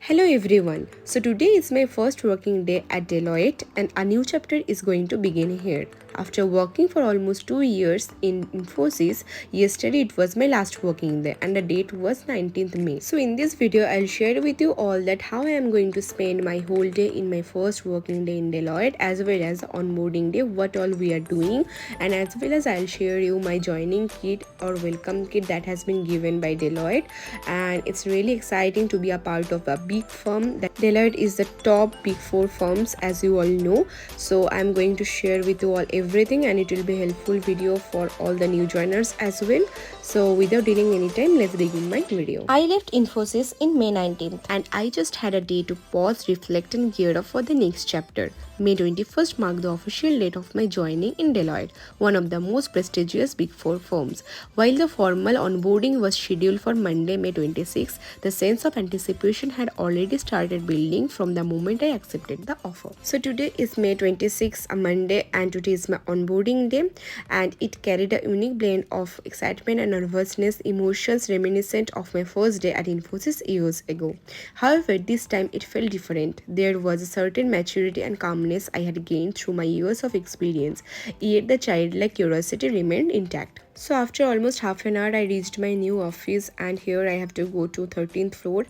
Hello everyone. So today is my first working day at Deloitte and a new chapter is going to begin here. After working for almost 2 years in Infosys, yesterday it was my last working day and the date was 19th May. So in this video I'll share with you all that how I am going to spend my whole day in my first working day in Deloitte, as well as the onboarding day, what all we are doing, and as well as I'll share you my joining kit or welcome kit that has been given by Deloitte. And it's really exciting to be a part of a big firm. That Deloitte is the top big four firms, as you all know. So I'm going to share with you all everything, and it will be a helpful video for all the new joiners as well. So without delaying any time, let's begin my video. I left Infosys in May 19th and I just had a day to pause, reflect and gear up for the next chapter. May 21st marked the official date of my joining in Deloitte, one of the most prestigious Big Four firms. While the formal onboarding was scheduled for Monday, May 26, the sense of anticipation had already started building from the moment I accepted the offer. So today is May 26, a Monday, and today is my onboarding day, and it carried a unique blend of excitement and nervousness, emotions reminiscent of my first day at Infosys years ago. However, this time it felt different. There was a certain maturity and calmness I had gained through my years of experience, yet the childlike curiosity remained intact. So after almost half an hour, I reached my new office, and here I have to go to 13th floor,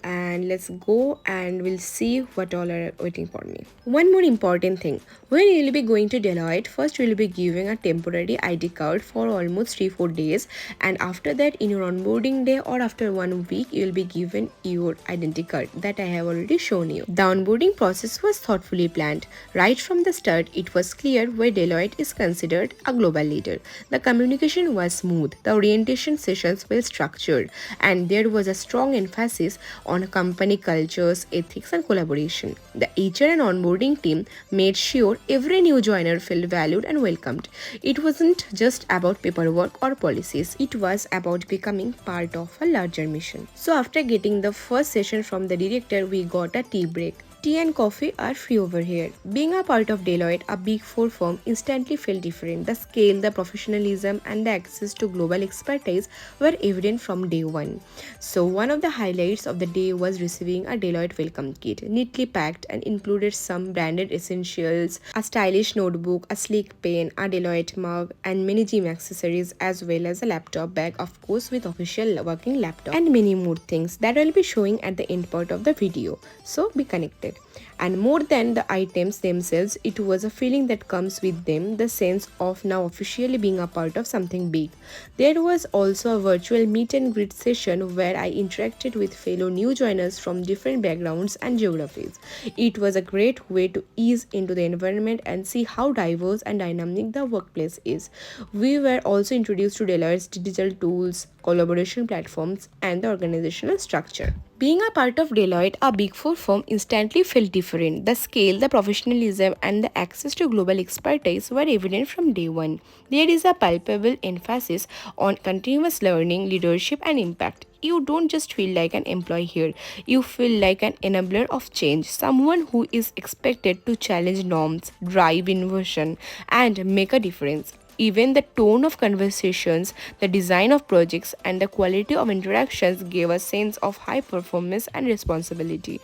and let's go and we'll see what all are waiting for me. One more important thing, when you will be going to Deloitte, first you will be giving a temporary ID card for almost 3-4 days, and after that in your onboarding day or after 1 week you will be given your identity card that I have already shown you. The onboarding process was thoughtfully planned. Right from the start, it was clear why Deloitte is considered a global leader. The communication was smooth, the orientation sessions were structured, and there was a strong emphasis on company cultures, ethics, and collaboration. The HR and onboarding team made sure every new joiner felt valued and welcomed. It wasn't just about paperwork or policies, it was about becoming part of a larger mission. So, after getting the first session from the director, we got a tea break. Tea and coffee are free over here. Being a part of Deloitte, a big four firm, instantly felt different. The scale, the professionalism, and the access to global expertise were evident from day one. So, one of the highlights of the day was receiving a Deloitte welcome kit, neatly packed and included some branded essentials, a stylish notebook, a sleek pen, a Deloitte mug, and many gym accessories, as well as a laptop bag, of course, with official working laptop, and many more things that I'll be showing at the end part of the video. So, be connected. And more than the items themselves, it was a feeling that comes with them, the sense of now officially being a part of something big. There was also a virtual meet and greet session where I interacted with fellow new joiners from different backgrounds and geographies. It was a great way to ease into the environment and see how diverse and dynamic the workplace is. We were also introduced to Deloitte's digital tools, collaboration platforms, and the organizational structure. Being a part of Deloitte, a big four firm, instantly felt different. The scale, the professionalism, and the access to global expertise were evident from day one. There is a palpable emphasis on continuous learning, leadership, and impact. You don't just feel like an employee here, you feel like an enabler of change, someone who is expected to challenge norms, drive innovation, and make a difference. Even the tone of conversations, the design of projects, and the quality of interactions gave a sense of high performance and responsibility.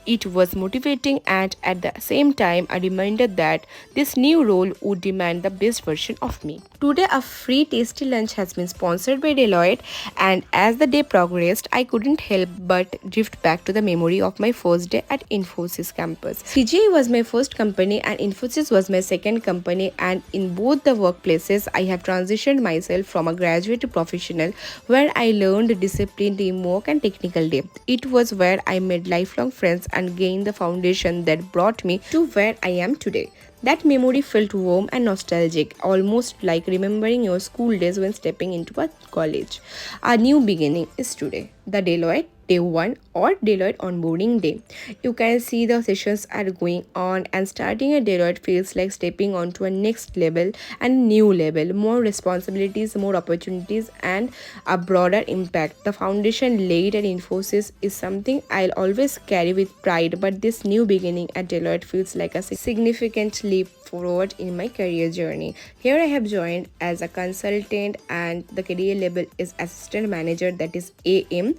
It was motivating and at the same time a reminder that this new role would demand the best version of me. Today, a free tasty lunch has been sponsored by Deloitte, and as the day progressed, I couldn't help but drift back to the memory of my first day at Infosys campus. CGI was my first company and Infosys was my second company, and in both the workplaces, I have transitioned myself from a graduate to professional where I learned discipline, teamwork, and technical depth. It was where I made lifelong friends and gained the foundation that brought me to where I am today. That memory felt warm and nostalgic, almost like remembering your school days when stepping into a college. A new beginning is today. The Deloitte Day 1 or Deloitte onboarding day. You can see the sessions are going on, and starting at Deloitte feels like stepping onto a next level and new level, more responsibilities, more opportunities, and a broader impact. The foundation laid at Infosys is something I'll always carry with pride, but this new beginning at Deloitte feels like a significant leap forward in my career journey. Here I have joined as a consultant and the career level is assistant manager, that is AM.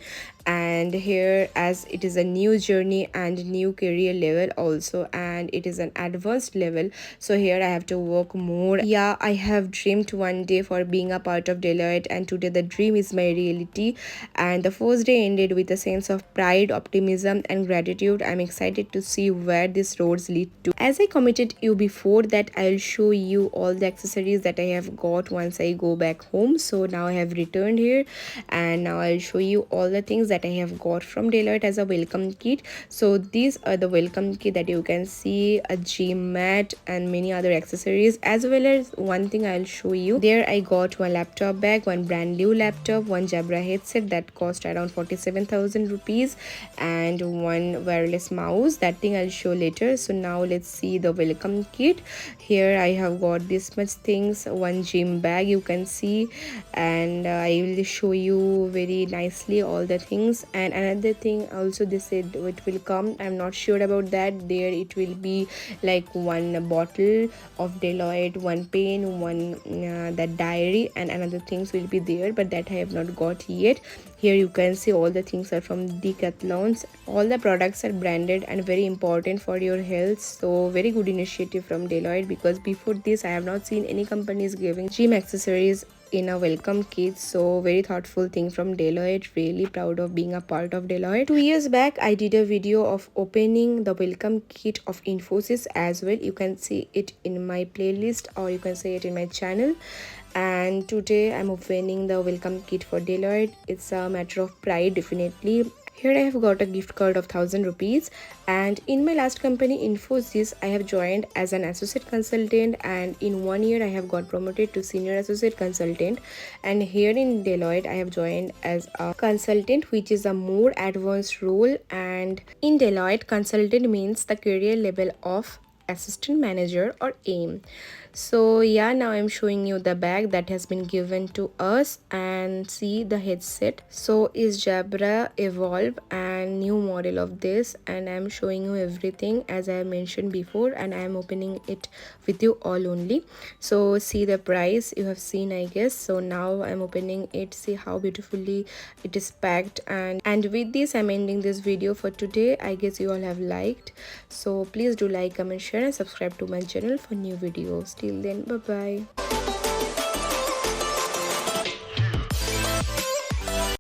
And here, as it is a new journey and new career level also, and it is an advanced level, so here I have to work more. Yeah, I have dreamed one day for being a part of Deloitte, and today the dream is my reality. And the first day ended with a sense of pride, optimism and gratitude. I'm excited to see where these roads lead to. As I committed you before that I'll show you all the accessories that I have got once I go back home. So now I have returned here, and now I'll show you all the things that I have got from Deloitte as a welcome kit. So these are the welcome kit that you can see, a gym mat and many other accessories, as well as one thing I'll show you. There I got one laptop bag, one brand new laptop, one Jabra headset that cost around 47,000 rupees, and one wireless mouse. That thing I'll show later. So now let's see the welcome kit. Here I have got this much things, one gym bag you can see, and I will show you very nicely all the things. And another thing also, they said it will come, I'm not sure about that. There it will be like one bottle of Deloitte, one pen, one that diary, and another things will be there, but that I have not got yet. Here you can see all the things are from Decathlons. All the products are branded and very important for your health. So very good initiative from Deloitte, because before this I have not seen any companies giving gym accessories in a welcome kit. So very thoughtful thing from Deloitte. Really proud of being a part of Deloitte. 2 years back I did a video of opening the welcome kit of Infosys as well. You can see it in my playlist, or you can see it in my channel. And today I'm opening the welcome kit for Deloitte. It's a matter of pride, definitely. Here I have got a gift card of 1000 rupees, and in my last company Infosys I have joined as an associate consultant, and in 1 year I have got promoted to senior associate consultant. And here in Deloitte I have joined as a consultant, which is a more advanced role. And in Deloitte, consultant means the career level of assistant manager or aim. So yeah, now I'm showing you the bag that has been given to us, and see the headset. So is Jabra Evolve and new model of this, and I'm showing you everything as I mentioned before, and I'm opening it with you all only. So see the price you have seen, I guess. So now I'm opening it. See how beautifully it is packed. And with this I'm ending this video for today. I guess you all have liked, so please do like, comment, share and subscribe to my channel for new videos. Till then, bye bye.